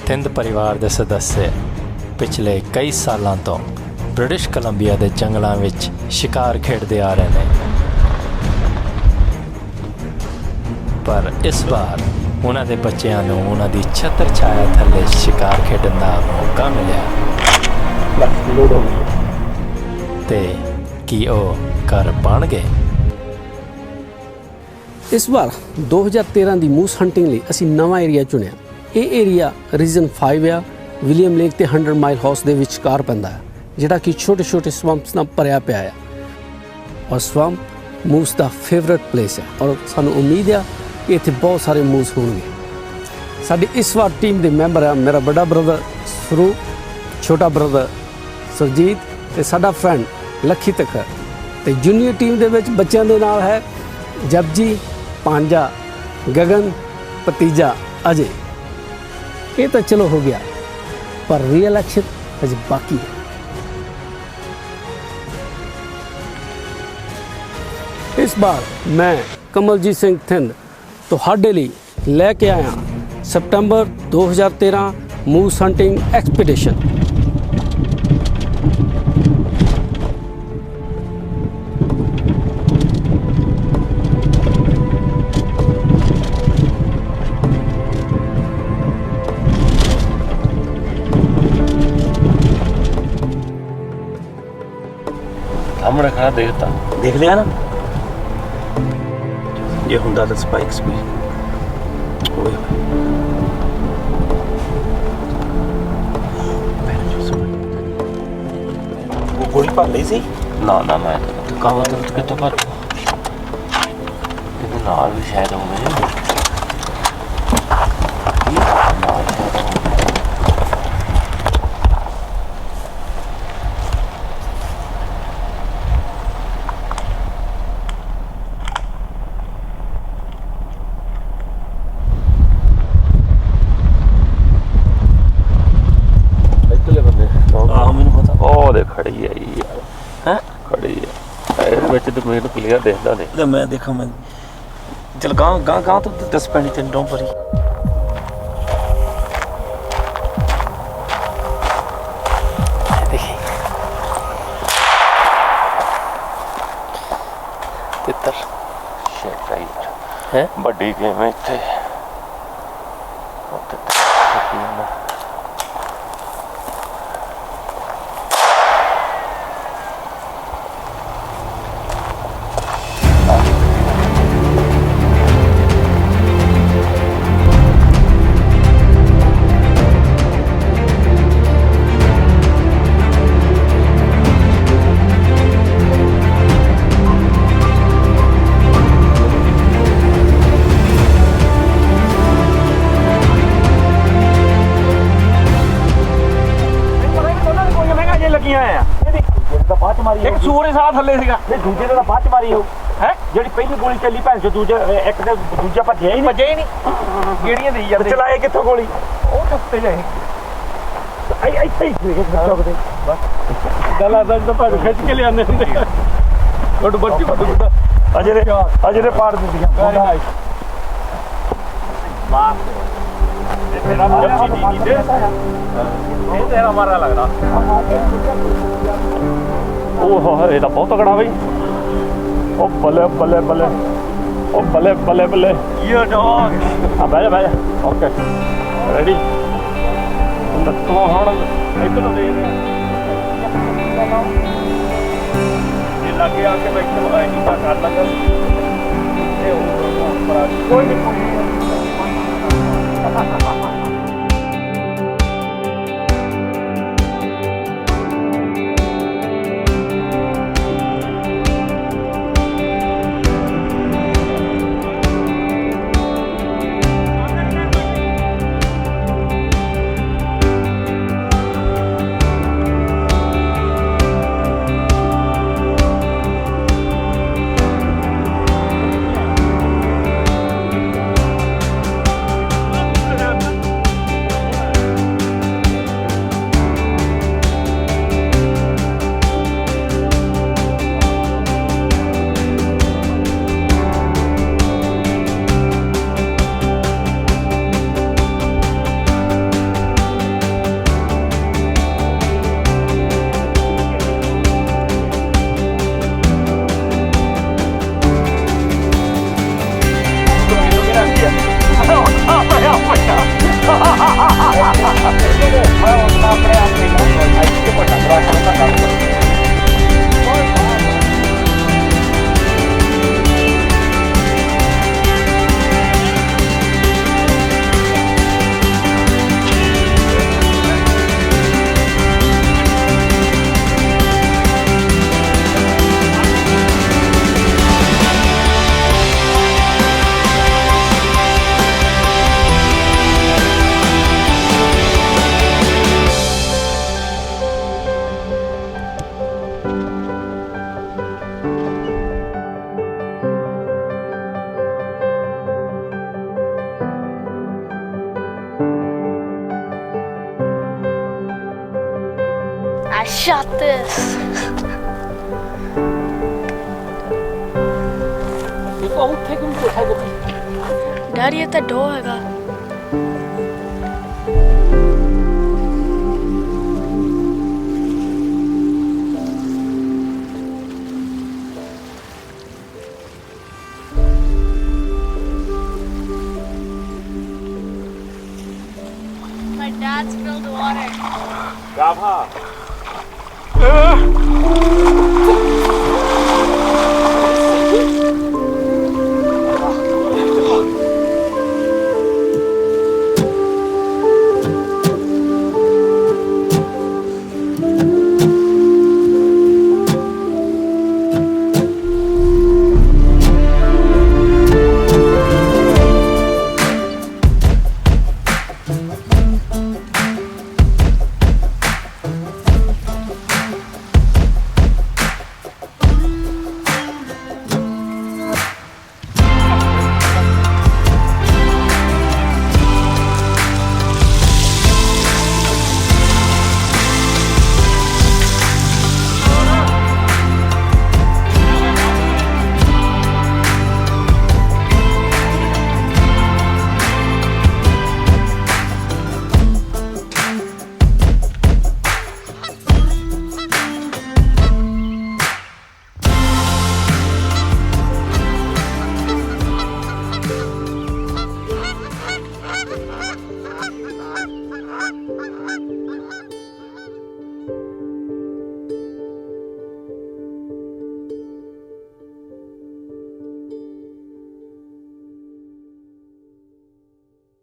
थिंद परिवार के सदस्य पिछले कई सालों तो ब्रिटिश कोलंबिया के जंगलों में शिकार खेडते आ रहे हैं, पर इस बार उन्होंने बच्चों को उन्होंने छत्र छाया थले शिकार खेडन का मौका मिला ते कि वह घर बन गए। इस बार 2013 की मूस हंटिंग लिए असी नवा एरिया चुनिया। ये एरिया रीजन 5 आ, विलियम लेक ते 100 माइल हाउस के विचकार पैंदा है, जिहड़ा कि छोटे छोटे स्वंप्स नाल भरिया पिया है और स्वंप मूस का फेवरेट प्लेस है और सानू उम्मीद है कि इत्थे बहुत सारे मूस होंगे। साडी इस बार टीम के मैंबर है मेरा बड़ा ब्रदर स्वरूप, छोटा ब्रदर सुरजीत ते साडा फ्रेंड लखी तकर, ते जूनियर टीम के विच बच्चों के नाल है जपजी, पांजा, गगन, भतीजा अजय। ये तो चलो हो गया, पर रियल एक्शन अजे बाकी है। इस बार मैं कमलजीत सिंह थिंद तुहाडे लई लेके आया सितंबर 2013 मूस हंटिंग एक्सपीडिशन। सामने खड़ा देखता देख लिया ना, ये हुंदा तो स्पाइक्स भी ओए वो गोली पर ले सी ना ना मैं तो कहां तो कितो पर ये नाल भी शायद हो गए। खड़ी है यार, हैं खड़ी है बच्चे तो मेरे क्लियर देखदा नहीं मैं देखा मैं चल गांव गांव गांव तो 10 पैनी तेन डों परी देखी तितर शेट राइट है बड़ी गेम है इत्थे एक सूरे साथ थल्ले सीगा ते दूजे ने बात मारी हो है जेडी पहली गोली चली भैन जो दूजे एक ते दूजा भज्जिया ही नहीं गेड़ियां देई जांदे चलाए कित्थों गोली ओ टुੱਟੇ जाए आई आई सही चौकदे बस गला दर्द तो पर खिंच के ले आने हुंदे छोट बच्ची पटुदा अजरे पाड़ दिंदियां वाह तेरा मारा नहीं दे तेरा मारा लग रहा ओह ये तो बहुत तगड़ा भाई। ओ बल्ले बल्ले बल्ले ओ बल्ले बल्ले बल्ले ये डॉग हां बैठ जा ओके रेडी तो हम इधर दे ये लगे आके बैठ के नीचा कर लगा ये ऊपर कोई नहीं ਆਪਣੇ ਆਪ ਨਹੀਂ ਕਰਦਾ ਇੱਥੇ ਵੱਡਾ ਦਰਖਤ ਦਾ ਕੰਮ ਕਰਦਾ I shot this. ਦੇਖੋ ਉੱਥੇ ਕਿਉਂ ਕੋਠਾ ਦੇ Daddy at the door ਹੈਗਾ My dad spilled water. ਗਾਫਾ